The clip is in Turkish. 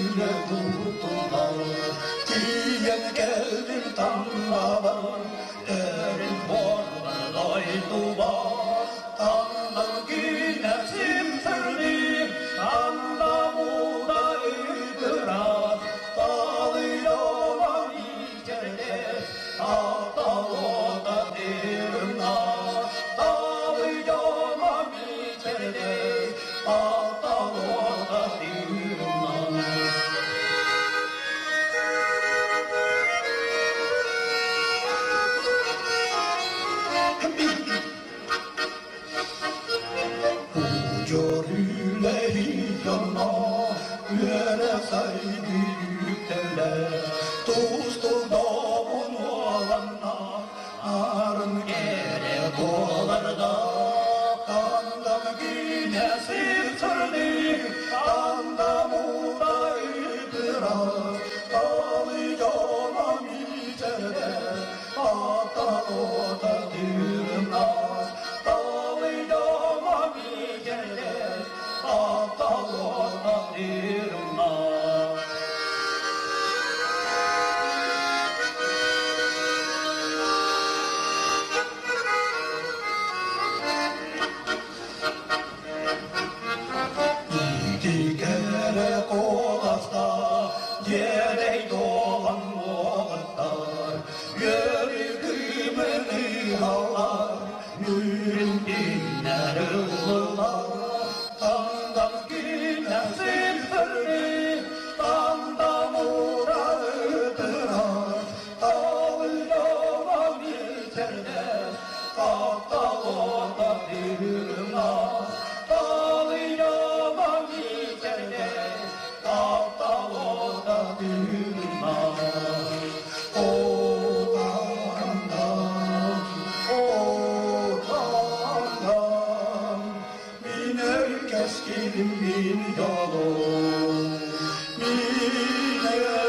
ile tuttular. Diyen geldim tanrılar, derin borlar duvar. Tanrım güneşim sürlüm, anlamı da ıdırar. Dağılıyor içeride, dağılıyor da derinler. Dağılıyor içeride, dağılıyor da derinler. Görüleri yana, yere saygı yüklerler. Dostu da bunu alanlar, arın gerek olarda. Kandam güneşi sırlı, kandamı da ıdırar. Dağılıyor içeride, hatta o da dürümler. Dağılıyor içeride, hatta o da dürümler. Gerek olasta, gerek dolan oğutlar. Yürü kıymını havalar, yürün dinler ılırlar. Tandan güneşin sırrı, tandan uğradırar. Dağılıyor içeride, hatta o da dürümler. Dağılıyor içeride, hatta o da dürümler. O tandan, o tandan, miner keskin bin yolu, miner